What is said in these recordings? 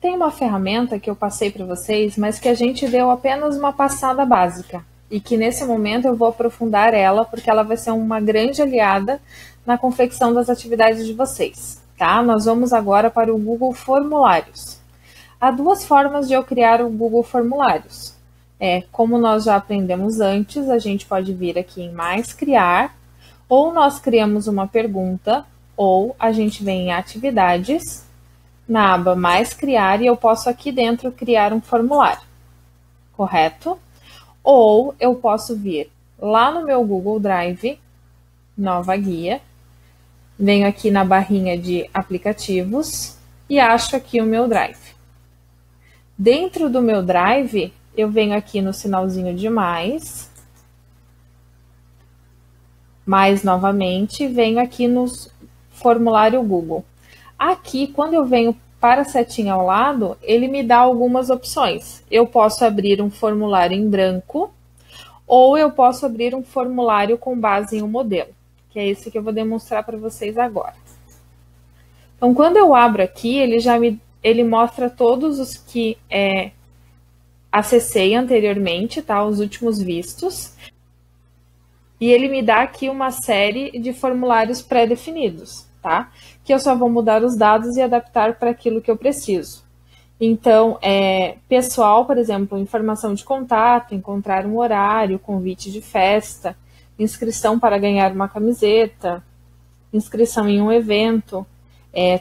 Tem uma ferramenta que eu passei para vocês, mas que a gente deu apenas uma passada básica. E que nesse momento eu vou aprofundar ela, porque ela vai ser uma grande aliada na confecção das atividades de vocês, tá? Nós vamos agora para o Google Formulários. Há duas formas de eu criar o Google Formulários. Como nós já aprendemos antes, a gente pode vir aqui em Mais Criar, ou nós criamos uma pergunta, ou a gente vem em Atividades, na aba Mais Criar, e eu posso aqui dentro criar um formulário, correto? Ou eu posso vir lá no meu Google Drive, Nova Guia, venho aqui na barrinha de aplicativos e acho aqui o meu Drive. Dentro do meu Drive, eu venho aqui no sinalzinho de mais novamente, venho aqui no formulário Google. Aqui, quando eu venho para a setinha ao lado, ele me dá algumas opções. Eu posso abrir um formulário em branco, ou eu posso abrir um formulário com base em um modelo, que é esse que eu vou demonstrar para vocês agora. Então, quando eu abro aqui, ele mostra todos os que acessei anteriormente, tá? Os últimos vistos. E ele me dá aqui uma série de formulários pré-definidos, tá? Que eu só vou mudar os dados e adaptar para aquilo que eu preciso. Então, pessoal, por exemplo, informação de contato, encontrar um horário, convite de festa, inscrição para ganhar uma camiseta, inscrição em um evento,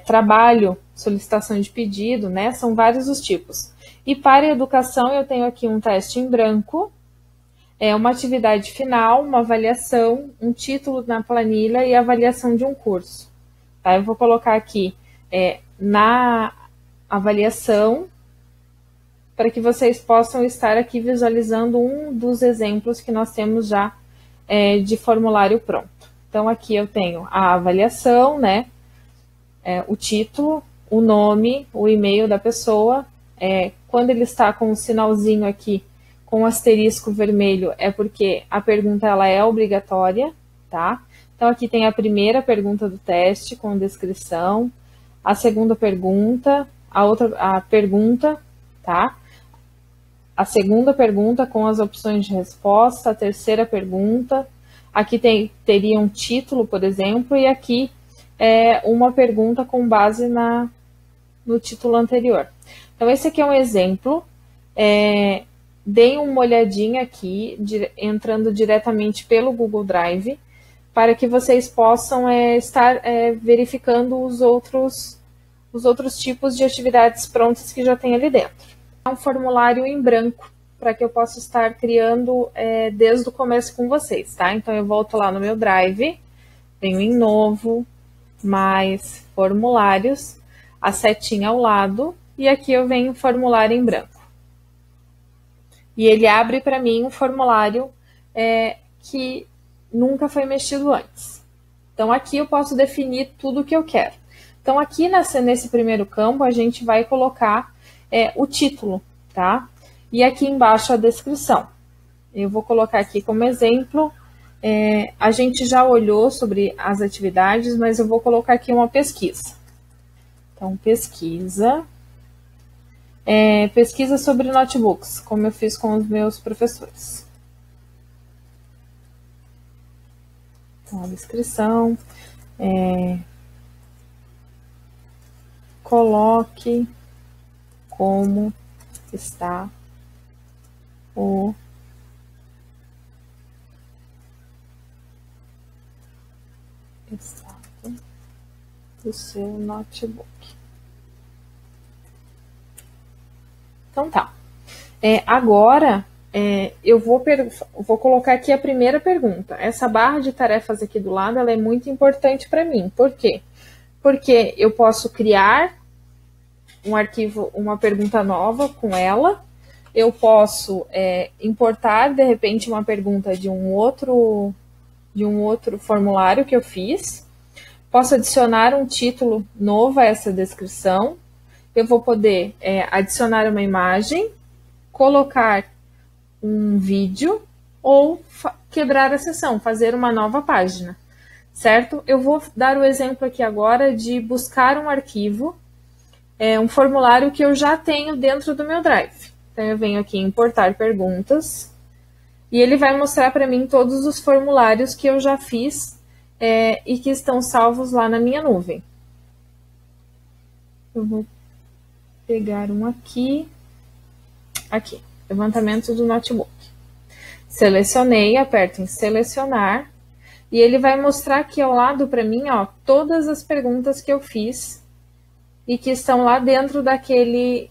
trabalho, solicitação de pedido, né? São vários os tipos. E para a educação, eu tenho aqui um teste em branco, uma atividade final, uma avaliação, um título na planilha e avaliação de um curso. Tá? Eu vou colocar aqui na avaliação, para que vocês possam estar aqui visualizando um dos exemplos que nós temos já de formulário pronto. Então, aqui eu tenho a avaliação, né? O título, o nome, o e-mail da pessoa. Quando ele está com o sinalzinho aqui, com o asterisco vermelho, é porque a pergunta ela é obrigatória, tá? Então, aqui tem a primeira pergunta do teste, com descrição, a segunda pergunta, a pergunta, tá? A segunda pergunta com as opções de resposta, a terceira pergunta, aqui teria um título, por exemplo, e aqui uma pergunta com base no título anterior. Então, esse aqui é um exemplo. Deem uma olhadinha aqui, entrando diretamente pelo Google Drive, para que vocês possam estar verificando os outros tipos de atividades prontas que já tem ali dentro. É um formulário em branco, para que eu possa estar criando desde o começo com vocês, tá? Então, eu volto lá no meu Drive, venho em Novo, Mais Formulários, a setinha ao lado, e aqui eu venho formulário em branco. E ele abre para mim um formulário que nunca foi mexido antes. Então, aqui eu posso definir tudo o que eu quero. Então, aqui nesse primeiro campo, a gente vai colocar o título, tá? E aqui embaixo a descrição. Eu vou colocar aqui como exemplo. A gente já olhou sobre as atividades, mas eu vou colocar aqui uma pesquisa. Então, pesquisa. Pesquisa sobre notebooks, como eu fiz com os meus professores. Então, a descrição. Coloque como está o estado do seu notebook. Então tá. Agora, eu vou colocar aqui a primeira pergunta. Essa barra de tarefas aqui do lado, ela é muito importante para mim. Por quê? Porque eu posso criar um arquivo, uma pergunta nova com ela. Eu posso importar, de repente, uma pergunta de um outro formulário que eu fiz. Posso adicionar um título novo a essa descrição. Eu vou poder adicionar uma imagem, colocar um vídeo ou quebrar a sessão, fazer uma nova página, certo? Eu vou dar o exemplo aqui agora de buscar um arquivo um formulário que eu já tenho dentro do meu Drive. Então, eu venho aqui em importar perguntas e ele vai mostrar para mim todos os formulários que eu já fiz e que estão salvos lá na minha nuvem. Eu vou pegar um aqui. Aqui, levantamento do notebook. Selecionei, aperto em selecionar e ele vai mostrar aqui ao lado para mim, ó, todas as perguntas que eu fiz e que estão lá dentro daquele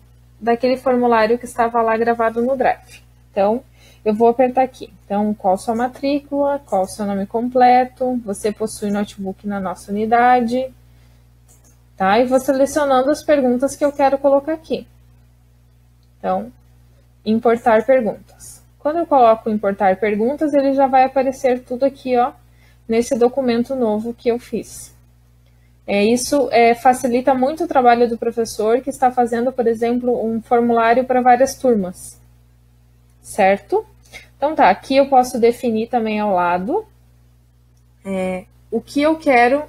formulário que estava lá gravado no Drive. Então, eu vou apertar aqui. Então, qual sua matrícula, qual o seu nome completo, você possui notebook na nossa unidade, tá? E vou selecionando as perguntas que eu quero colocar aqui. Então, importar perguntas. Quando eu coloco importar perguntas, ele já vai aparecer tudo aqui, ó, nesse documento novo que eu fiz. Isso facilita muito o trabalho do professor que está fazendo, por exemplo, um formulário para várias turmas, certo? Então tá, aqui eu posso definir também ao lado o que eu quero,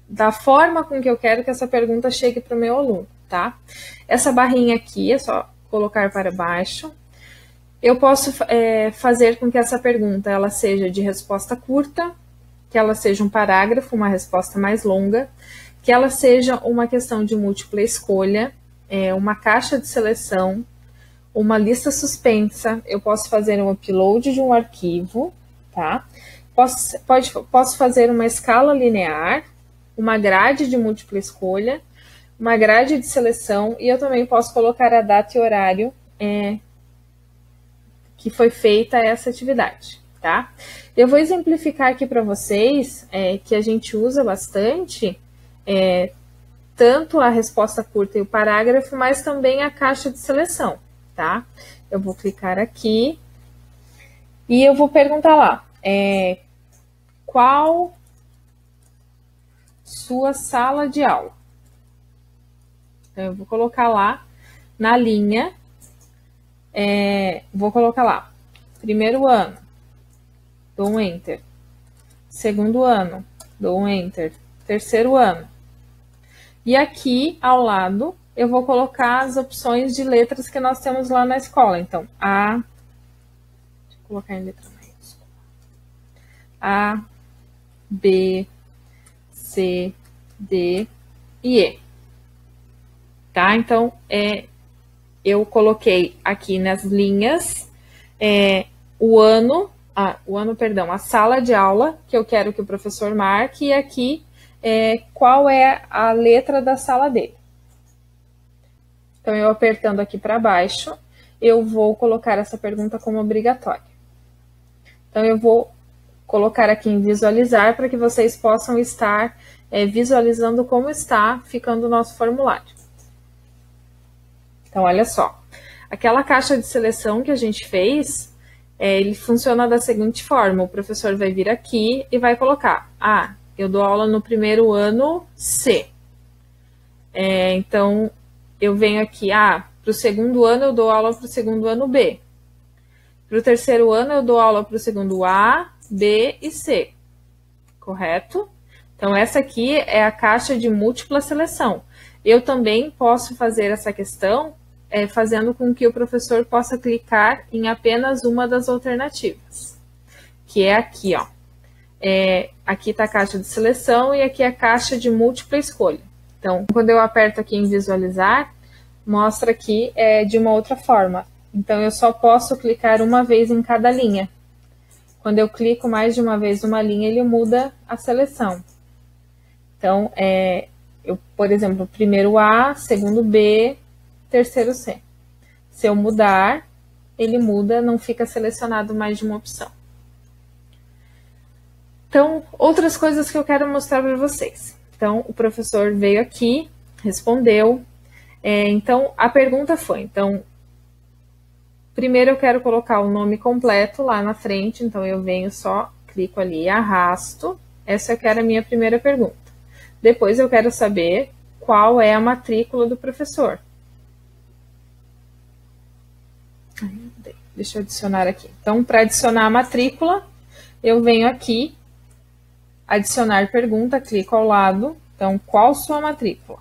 da forma com que eu quero que essa pergunta chegue para o meu aluno, tá? Essa barrinha aqui é só colocar para baixo. Eu posso fazer com que essa pergunta ela seja de resposta curta, que ela seja um parágrafo, uma resposta mais longa, que ela seja uma questão de múltipla escolha, uma caixa de seleção, uma lista suspensa. Eu posso fazer um upload de um arquivo, tá? Posso fazer uma escala linear, uma grade de múltipla escolha, uma grade de seleção, e eu também posso colocar a data e horário que foi feita essa atividade, tá? Eu vou exemplificar aqui para vocês que a gente usa bastante tanto a resposta curta e o parágrafo, mas também a caixa de seleção, tá? Eu vou clicar aqui e eu vou perguntar lá, qual sua sala de aula? Então, eu vou colocar lá na linha, vou colocar lá, primeiro ano, dou um Enter. Segundo ano, dou um Enter. Terceiro ano. E aqui, ao lado, eu vou colocar as opções de letras que nós temos lá na escola. Então, A, deixa eu colocar em letra maiúscula. A, B, C, D e E. Tá? Então, eu coloquei aqui nas linhas a sala de aula que eu quero que o professor marque, e aqui qual é a letra da sala dele. Então, eu apertando aqui para baixo, eu vou colocar essa pergunta como obrigatória. Então, eu vou colocar aqui em visualizar para que vocês possam estar visualizando como está ficando o nosso formulário. Então, olha só. Aquela caixa de seleção que a gente fez, ele funciona da seguinte forma. O professor vai vir aqui e vai colocar, eu dou aula no primeiro ano C. Então, eu venho aqui, para o segundo ano eu dou aula para o segundo ano B. Para o terceiro ano eu dou aula para o segundo A, B e C. Correto? Então, essa aqui é a caixa de múltipla seleção. Eu também posso fazer essa questão fazendo com que o professor possa clicar em apenas uma das alternativas, que é aqui, ó. Aqui está a caixa de seleção e aqui é a caixa de múltipla escolha. Então, quando eu aperto aqui em visualizar, mostra aqui de uma outra forma. Então, eu só posso clicar uma vez em cada linha. Quando eu clico mais de uma vez uma linha, ele muda a seleção. Então, por exemplo, primeiro A, segundo B, terceiro C. Se eu mudar, ele muda, não fica selecionado mais de uma opção. Então, outras coisas que eu quero mostrar para vocês. Então, o professor veio aqui, respondeu. Então, a pergunta foi, então, primeiro eu quero colocar o nome completo lá na frente, então eu venho só, clico ali e arrasto. Essa eu quero a minha primeira pergunta. Depois eu quero saber qual é a matrícula do professor. Deixa eu adicionar aqui. Então, para adicionar a matrícula, eu venho aqui, adicionar pergunta, clico ao lado. Então, qual sua matrícula?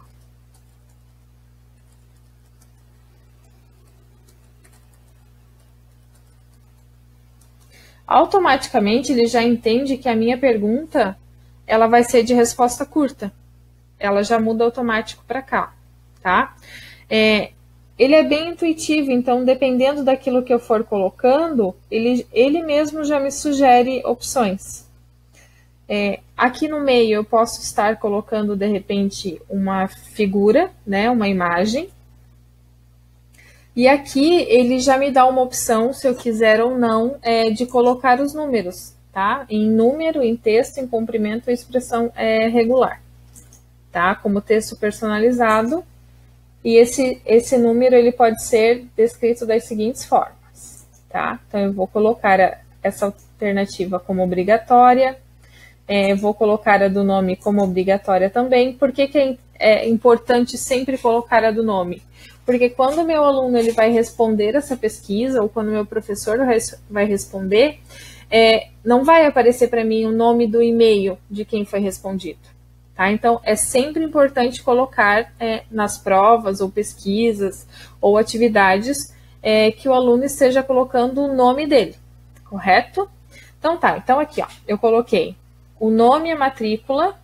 automaticamente ele já entende que a minha pergunta ela vai ser de resposta curta. Ela já muda automático para cá, tá? Ele é bem intuitivo, então dependendo daquilo que eu for colocando, ele mesmo já me sugere opções. Aqui no meio eu posso estar colocando de repente uma figura, né, uma imagem. E aqui ele já me dá uma opção, se eu quiser ou não, de colocar os números, tá? Em número, em texto, em comprimento ou expressão regular, tá? Como texto personalizado. E esse número ele pode ser descrito das seguintes formas, tá? Então eu vou colocar essa alternativa como obrigatória, vou colocar a do nome como obrigatória também. Por que é importante sempre colocar a do nome? Porque quando o meu aluno ele vai responder essa pesquisa, ou quando o meu professor vai responder, não vai aparecer para mim o nome do e-mail de quem foi respondido. Tá? Então, é sempre importante colocar nas provas, ou pesquisas, ou atividades, que o aluno esteja colocando o nome dele, correto? Então tá, então aqui ó, eu coloquei o nome, a matrícula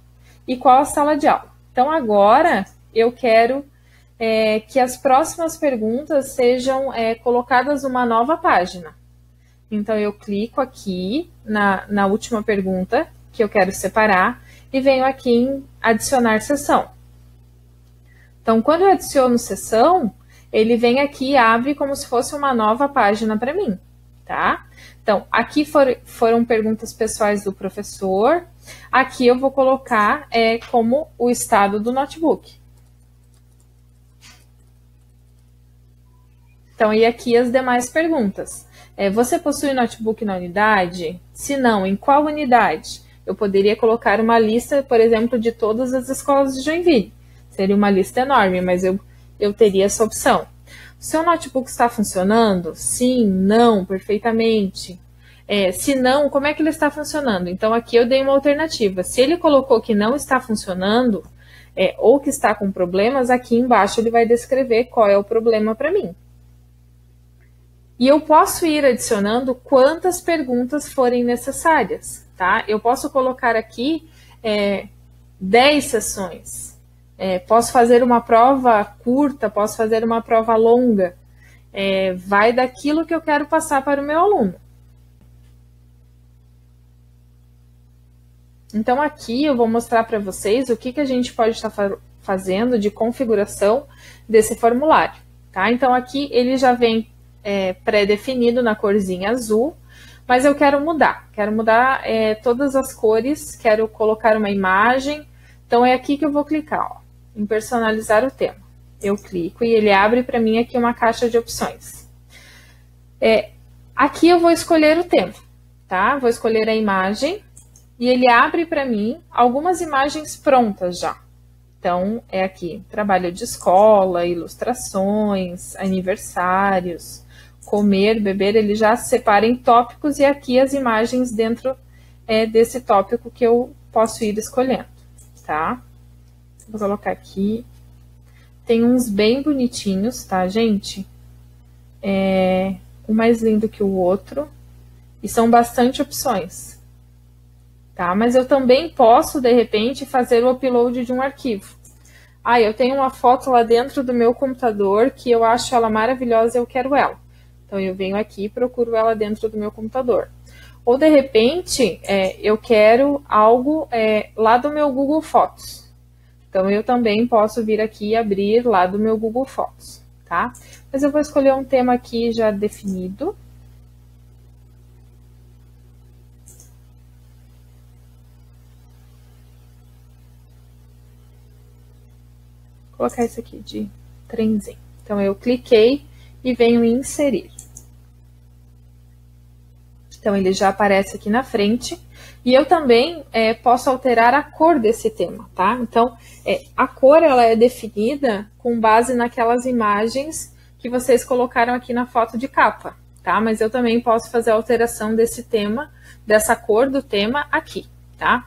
e qual a sala de aula. Então agora eu quero que as próximas perguntas sejam colocadas numa nova página. Então, eu clico aqui na última pergunta que eu quero separar e venho aqui em adicionar sessão. Então, quando eu adiciono sessão, ele vem aqui e abre como se fosse uma nova página para mim, tá? Então, aqui foram perguntas pessoais do professor. Aqui eu vou colocar como o estado do notebook. Então, e aqui as demais perguntas. Você possui notebook na unidade? Se não, em qual unidade? Eu poderia colocar uma lista, por exemplo, de todas as escolas de Joinville. Seria uma lista enorme, mas eu teria essa opção. O seu notebook está funcionando? Sim, não, perfeitamente. Se não, como é que ele está funcionando? Então, aqui eu dei uma alternativa. Se ele colocou que não está funcionando, ou que está com problemas, aqui embaixo ele vai descrever qual é o problema para mim. E eu posso ir adicionando quantas perguntas forem necessárias, tá? Eu posso colocar aqui 10 sessões. Posso fazer uma prova curta, posso fazer uma prova longa. Vai daquilo que eu quero passar para o meu aluno. Então, aqui eu vou mostrar para vocês o que a gente pode estar fazendo de configuração desse formulário, tá? Então, aqui ele já vem pré-definido na corzinha azul, mas eu quero mudar todas as cores, quero colocar uma imagem, então é aqui que eu vou clicar, ó, em personalizar o tema. Eu clico e ele abre para mim aqui uma caixa de opções. Aqui eu vou escolher o tema, tá? Vou escolher a imagem e ele abre para mim algumas imagens prontas já. Então, é aqui, trabalho de escola, ilustrações, aniversários, comer, beber, ele já separa em tópicos e aqui as imagens dentro desse tópico que eu posso ir escolhendo, tá? Vou colocar aqui. Tem uns bem bonitinhos, tá, gente? Um mais lindo que o outro. E são bastante opções. Tá? Mas eu também posso, de repente, fazer o upload de um arquivo. Eu tenho uma foto lá dentro do meu computador que eu acho ela maravilhosa e eu quero ela. Então, eu venho aqui e procuro ela dentro do meu computador. Ou, de repente, eu quero algo lá do meu Google Fotos. Então, eu também posso vir aqui e abrir lá do meu Google Fotos, tá? Mas eu vou escolher um tema aqui já definido. Vou colocar esse aqui de trenzinho. Então, eu cliquei e venho em inserir. Então, ele já aparece aqui na frente. E eu também posso alterar a cor desse tema, tá? Então, a cor ela é definida com base naquelas imagens que vocês colocaram aqui na foto de capa, tá? Mas eu também posso fazer a alteração desse tema, dessa cor do tema aqui, tá?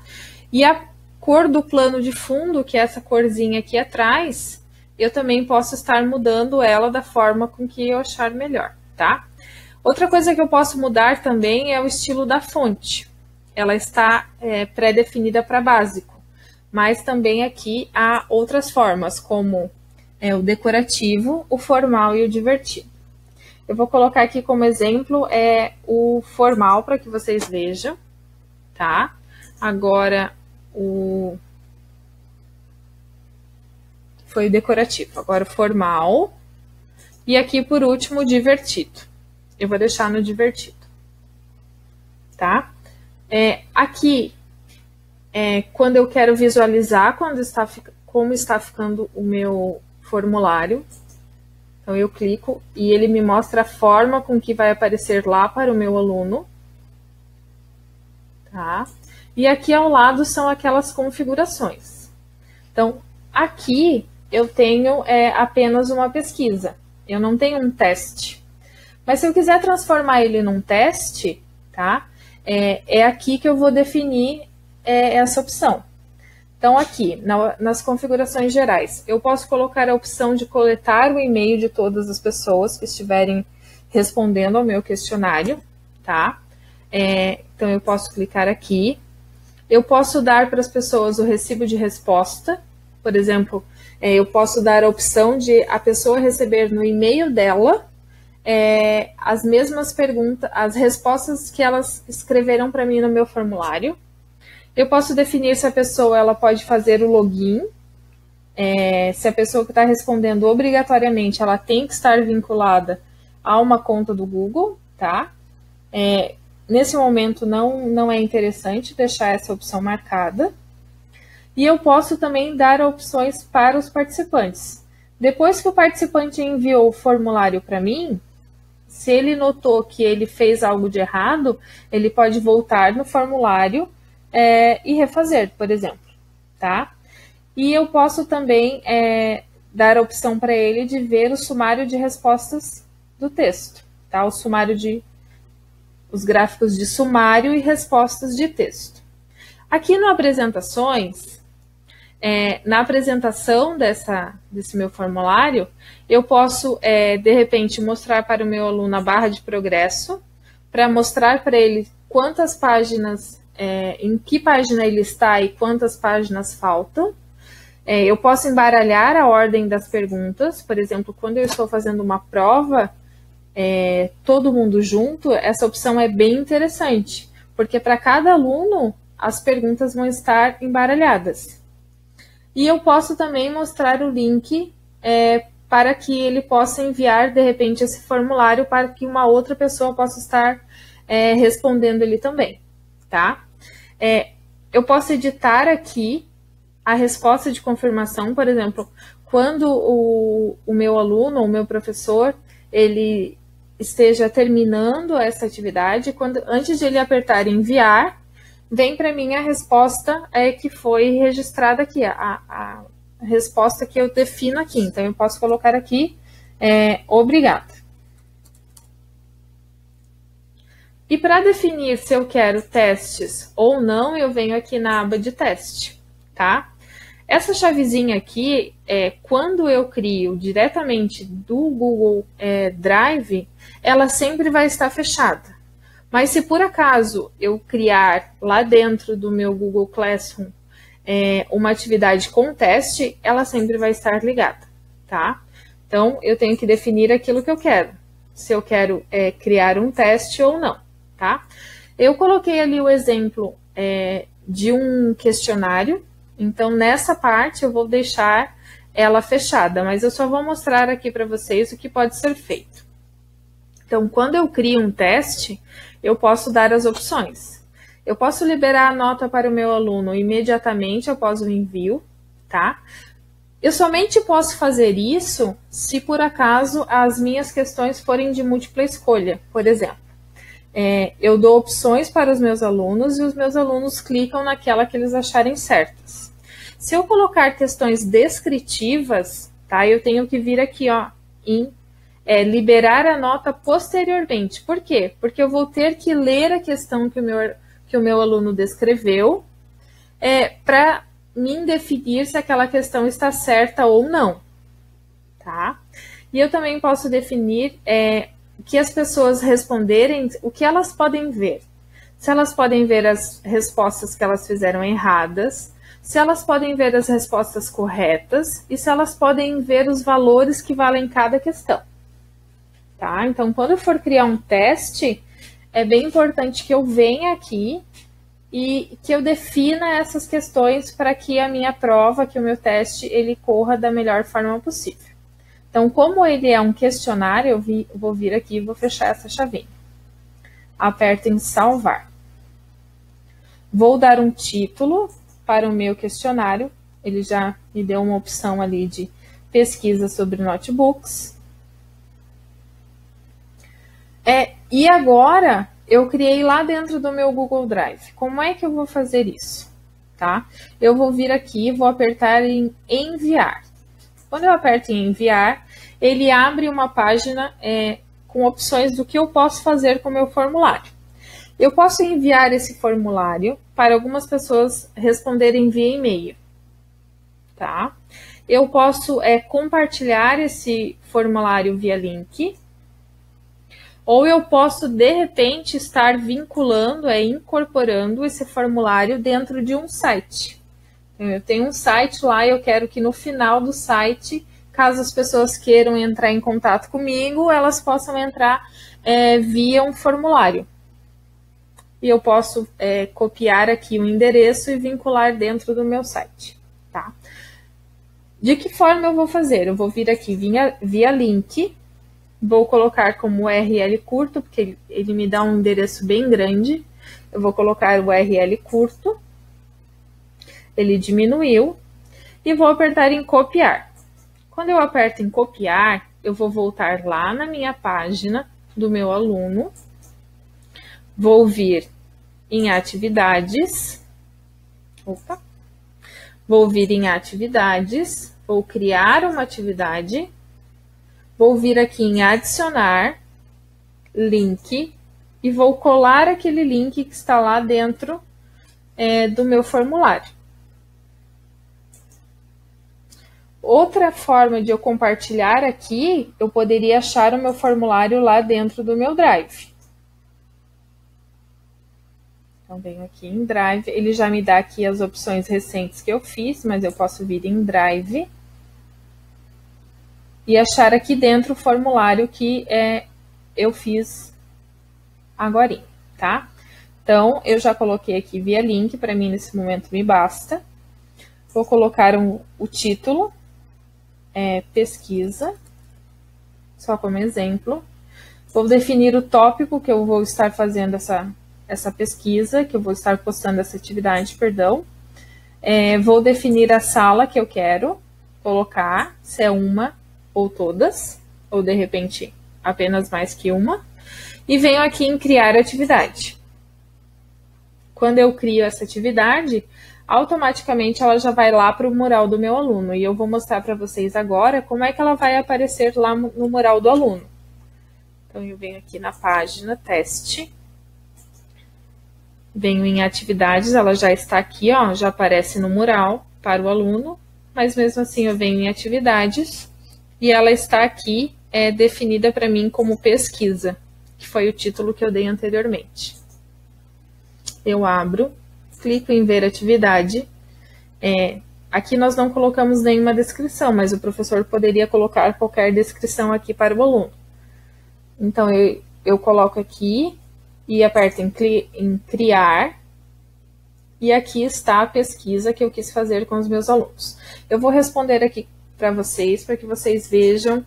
E a cor do plano de fundo, que é essa corzinha aqui atrás, eu também posso estar mudando ela da forma com que eu achar melhor, tá? Outra coisa que eu posso mudar também é o estilo da fonte. Ela está pré-definida para básico, mas também aqui há outras formas, como o decorativo, o formal e o divertido. Eu vou colocar aqui como exemplo o formal para que vocês vejam, tá? Agora foi o decorativo, agora o formal. E aqui, por último, o divertido. Eu vou deixar no divertido, tá? Aqui, quando eu quero visualizar como está ficando o meu formulário, então eu clico e ele me mostra a forma com que vai aparecer lá para o meu aluno, tá? E aqui ao lado são aquelas configurações. Então, aqui eu tenho apenas uma pesquisa, eu não tenho um teste. Mas se eu quiser transformar ele num teste, tá? É aqui que eu vou definir essa opção. Então, aqui, nas configurações gerais, eu posso colocar a opção de coletar o e-mail de todas as pessoas que estiverem respondendo ao meu questionário, tá? Então, eu posso clicar aqui. Eu posso dar para as pessoas o recibo de resposta. Por exemplo, eu posso dar a opção de a pessoa receber no e-mail dela as mesmas perguntas, as respostas que elas escreveram para mim no meu formulário. Eu posso definir se a pessoa ela pode fazer o login, se a pessoa que está respondendo obrigatoriamente ela tem que estar vinculada a uma conta do Google, tá? Nesse momento não é interessante deixar essa opção marcada. E eu posso também dar opções para os participantes. Depois que o participante enviou o formulário para mim, se ele notou que ele fez algo de errado, ele pode voltar no formulário e refazer, por exemplo, tá? E eu posso também dar a opção para ele de ver o sumário de respostas do texto, tá? Os gráficos de sumário e respostas de texto. Aqui no Apresentações, na apresentação desse meu formulário, eu posso, de repente, mostrar para o meu aluno a barra de progresso, para mostrar para ele quantas páginas, em que página ele está e quantas páginas faltam. Eu posso embaralhar a ordem das perguntas, por exemplo, quando eu estou fazendo uma prova, todo mundo junto, essa opção é bem interessante, porque para cada aluno as perguntas vão estar embaralhadas. E eu posso também mostrar o link para que ele possa enviar, de repente, esse formulário para que uma outra pessoa possa estar respondendo ele também, tá? Eu posso editar aqui a resposta de confirmação, por exemplo, quando o meu aluno, o meu professor, ele esteja terminando essa atividade, antes de ele apertar enviar, vem para mim a resposta que foi registrada aqui, a resposta que eu defino aqui. Então, eu posso colocar aqui, obrigada. E para definir se eu quero testes ou não, eu venho aqui na aba de teste, tá? Essa chavezinha aqui, quando eu crio diretamente do Google Drive, ela sempre vai estar fechada. Mas se por acaso eu criar lá dentro do meu Google Classroom uma atividade com teste, ela sempre vai estar ligada, tá? Então, eu tenho que definir aquilo que eu quero. Se eu quero criar um teste ou não, tá? Eu coloquei ali o exemplo de um questionário. Então, nessa parte eu vou deixar ela fechada, mas eu só vou mostrar aqui para vocês o que pode ser feito. Então, quando eu crio um teste, eu posso dar as opções. Eu posso liberar a nota para o meu aluno imediatamente após o envio, tá? Eu somente posso fazer isso se, por acaso, as minhas questões forem de múltipla escolha, por exemplo. Eu dou opções para os meus alunos e os meus alunos clicam naquela que eles acharem certas. Se eu colocar questões descritivas, tá, eu tenho que vir aqui ó, em liberar a nota posteriormente. Por quê? Porque eu vou ter que ler a questão que o meu aluno descreveu para mim definir se aquela questão está certa ou não. Tá? E eu também posso definir que as pessoas responderem o que elas podem ver. Se elas podem ver as respostas que elas fizeram erradas, se elas podem ver as respostas corretas e se elas podem ver os valores que valem cada questão. Tá? Então, quando eu for criar um teste, é bem importante que eu venha aqui e que eu defina essas questões para que a minha prova, que o meu teste, ele corra da melhor forma possível. Então, como ele é um questionário, eu vou vir aqui e vou fechar essa chavinha. Aperto em salvar. Vou dar um título para o meu questionário. Ele já me deu uma opção ali de pesquisa sobre notebooks. E agora, eu criei lá dentro do meu Google Drive. Como é que eu vou fazer isso? Tá? Eu vou vir aqui e vou apertar em enviar. Quando eu aperto em enviar, ele abre uma página com opções do que eu posso fazer com o meu formulário. Eu posso enviar esse formulário para algumas pessoas responderem via e-mail. Tá? Eu posso compartilhar esse formulário via link. Ou eu posso, de repente, estar vinculando, incorporando esse formulário dentro de um site. Eu tenho um site lá e eu quero que no final do site, caso as pessoas queiram entrar em contato comigo, elas possam entrar via um formulário. E eu posso copiar aqui o endereço e vincular dentro do meu site. Tá? De que forma eu vou fazer? Eu vou vir aqui via link. Vou colocar como URL curto, porque ele me dá um endereço bem grande. Eu vou colocar o URL curto. Ele diminuiu. E vou apertar em copiar. Quando eu aperto em copiar, eu vou voltar lá na minha página do meu aluno. Vou vir em atividades. Opa! Vou vir em atividades. Vou criar uma atividade. Vou vir aqui em adicionar link e vou colar aquele link que está lá dentro do meu formulário. Outra forma de eu compartilhar aqui, eu poderia achar o meu formulário lá dentro do meu Drive. Então, venho aqui em Drive, ele já me dá aqui as opções recentes que eu fiz, mas eu posso vir em Drive e achar aqui dentro o formulário que eu fiz agorinha, tá? Então, eu já coloquei aqui via link, para mim nesse momento me basta. Vou colocar o título, pesquisa, só como exemplo. Vou definir o tópico que eu vou estar fazendo essa pesquisa, que eu vou estar postando essa atividade, perdão. Vou definir a sala que eu quero colocar, se é uma ou todas, ou de repente apenas mais que uma, e venho aqui em criar atividade. Quando eu crio essa atividade, automaticamente ela já vai lá para o mural do meu aluno, e eu vou mostrar para vocês agora como é que ela vai aparecer lá no mural do aluno. Então, eu venho aqui na página teste, venho em atividades, ela já está aqui, ó, já aparece no mural para o aluno, mas mesmo assim eu venho em atividades, e ela está aqui definida para mim como pesquisa, que foi o título que eu dei anteriormente. Eu abro, clico em ver atividade. Aqui nós não colocamos nenhuma descrição, mas o professor poderia colocar qualquer descrição aqui para o aluno. Então, eu coloco aqui e aperto em criar. E aqui está a pesquisa que eu quis fazer com os meus alunos. Eu vou responder aqui para vocês, para que vocês vejam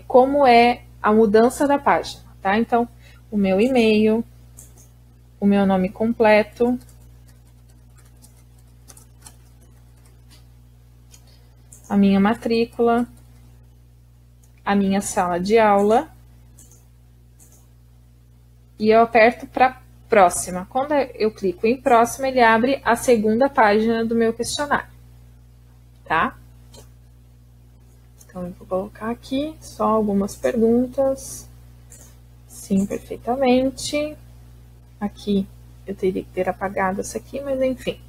como é a mudança da página, tá? Então, o meu e-mail, o meu nome completo, a minha matrícula, a minha sala de aula, e eu aperto para próxima. Quando eu clico em próxima, ele abre a segunda página do meu questionário, tá? Então, eu vou colocar aqui só algumas perguntas. Sim, perfeitamente. Aqui eu teria que ter apagado essa aqui, mas enfim.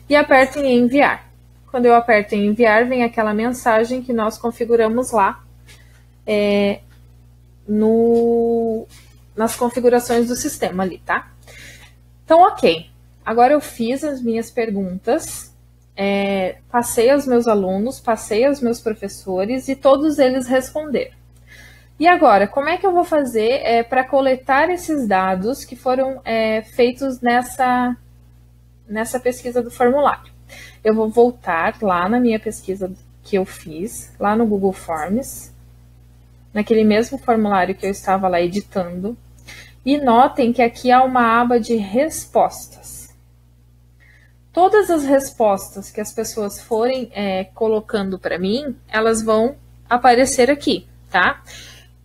E aperto em enviar. Quando eu aperto em enviar, vem aquela mensagem que nós configuramos lá nas configurações do sistema ali, tá? Então, ok. Agora eu fiz as minhas perguntas, passei aos meus alunos, passei aos meus professores e todos eles responderam. E agora, como é que eu vou fazer para coletar esses dados que foram feitos nessa pesquisa do formulário? Eu vou voltar lá na minha pesquisa que eu fiz, lá no Google Forms, naquele mesmo formulário que eu estava lá editando, e notem que aqui há uma aba de respostas. Todas as respostas que as pessoas forem colocando para mim, elas vão aparecer aqui, tá?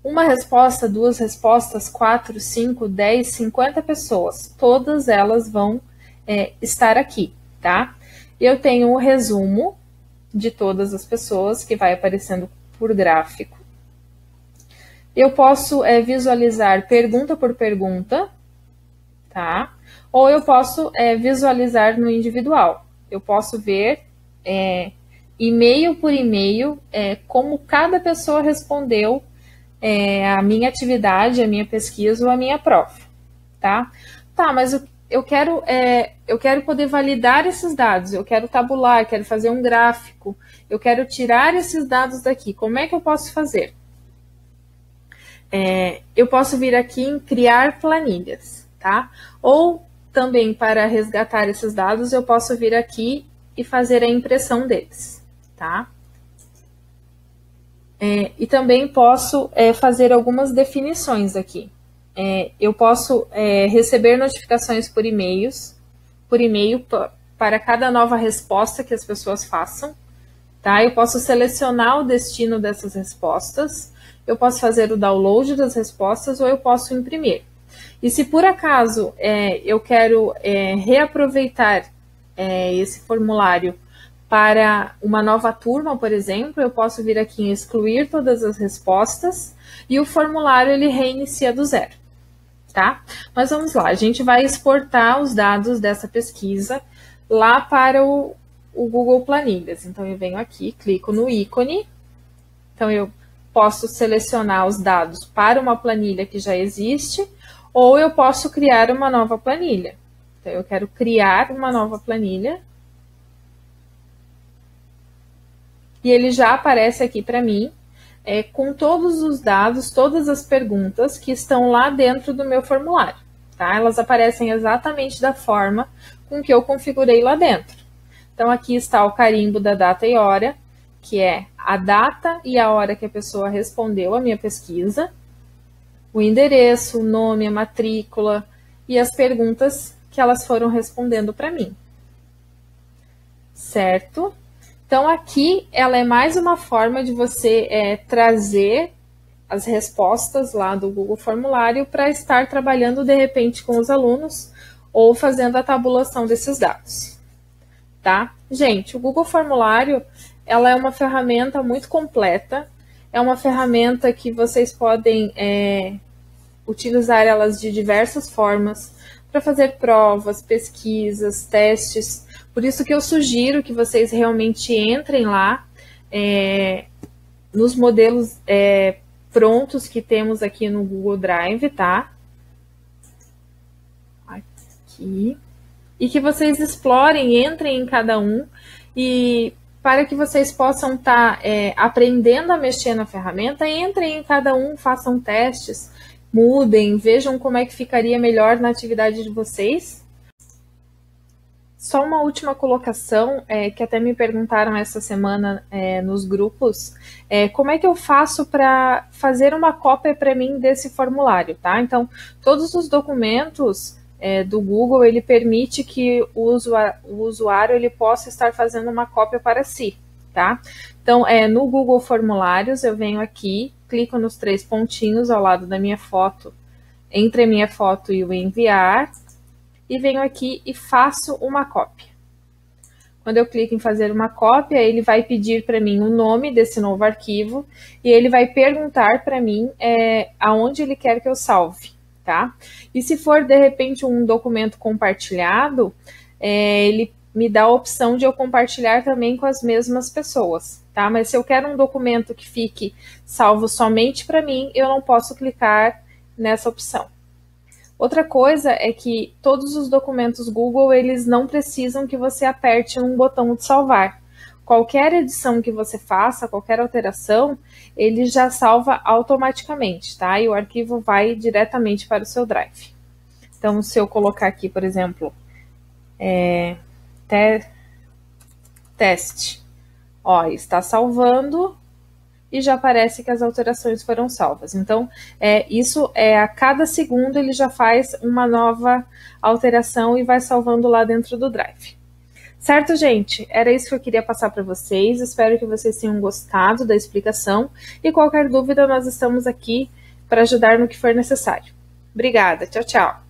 Uma resposta, duas respostas, 4, 5, 10, 50 pessoas. Todas elas vão estar aqui, tá? Eu tenho o resumo de todas as pessoas que vai aparecendo por gráfico. Eu posso visualizar pergunta por pergunta, tá? Ou eu posso visualizar no individual. Eu posso ver e-mail por e-mail como cada pessoa respondeu a minha atividade, a minha pesquisa ou a minha prova, tá? Tá, mas eu quero poder validar esses dados, eu quero tabular, eu quero fazer um gráfico, eu quero tirar esses dados daqui. Como é que eu posso fazer? Eu posso vir aqui em criar planilhas, tá? Ou também para resgatar esses dados, eu posso vir aqui e fazer a impressão deles, tá? E também posso fazer algumas definições aqui. Eu posso receber notificações por e-mail para cada nova resposta que as pessoas façam. Tá? Eu posso selecionar o destino dessas respostas, eu posso fazer o download das respostas ou eu posso imprimir. E se por acaso eu quero reaproveitar esse formulário para uma nova turma, por exemplo, eu posso vir aqui em excluir todas as respostas e o formulário ele reinicia do zero, tá? Mas vamos lá, a gente vai exportar os dados dessa pesquisa lá para o Google Planilhas. Então eu venho aqui, clico no ícone, então eu posso selecionar os dados para uma planilha que já existe ou eu posso criar uma nova planilha. Então eu quero criar uma nova planilha. E ele já aparece aqui para mim, com todos os dados, todas as perguntas que estão lá dentro do meu formulário, tá? Elas aparecem exatamente da forma com que eu configurei lá dentro. Então, aqui está o carimbo da data e hora, que é a data e a hora que a pessoa respondeu a minha pesquisa, o endereço, o nome, a matrícula e as perguntas que elas foram respondendo para mim. Certo? Então, aqui ela é mais uma forma de você trazer as respostas lá do Google Formulário para estar trabalhando, de repente, com os alunos ou fazendo a tabulação desses dados. Tá? Gente, o Google Formulário ela é uma ferramenta muito completa, é uma ferramenta que vocês podem utilizar elas de diversas formas para fazer provas, pesquisas, testes. Por isso que eu sugiro que vocês realmente entrem lá nos modelos prontos que temos aqui no Google Drive, tá? Aqui. E que vocês explorem, entrem em cada um e para que vocês possam estar aprendendo a mexer na ferramenta, entrem em cada um, façam testes, mudem, vejam como é que ficaria melhor na atividade de vocês. Só uma última colocação, que até me perguntaram essa semana nos grupos, como é que eu faço para fazer uma cópia para mim desse formulário, tá? Então, todos os documentos do Google, ele permite que o usuário ele possa estar fazendo uma cópia para si, tá? Então, no Google Formulários, eu venho aqui, clico nos 3 pontinhos ao lado da minha foto, entre a minha foto e o enviar, e venho aqui e faço uma cópia. Quando eu clico em fazer uma cópia, ele vai pedir para mim o nome desse novo arquivo e ele vai perguntar para mim aonde ele quer que eu salve, tá? E se for, de repente, um documento compartilhado, ele me dá a opção de eu compartilhar também com as mesmas pessoas, tá? Mas se eu quero um documento que fique salvo somente para mim, eu não posso clicar nessa opção. Outra coisa é que todos os documentos Google, eles não precisam que você aperte um botão de salvar. Qualquer edição que você faça, qualquer alteração, ele já salva automaticamente, tá? E o arquivo vai diretamente para o seu Drive. Então, se eu colocar aqui, por exemplo, teste, ó, está salvando e já aparece que as alterações foram salvas. Então, isso a cada segundo ele já faz uma nova alteração e vai salvando lá dentro do Drive. Certo, gente? Era isso que eu queria passar para vocês. Espero que vocês tenham gostado da explicação e qualquer dúvida nós estamos aqui para ajudar no que for necessário. Obrigada. Tchau, tchau.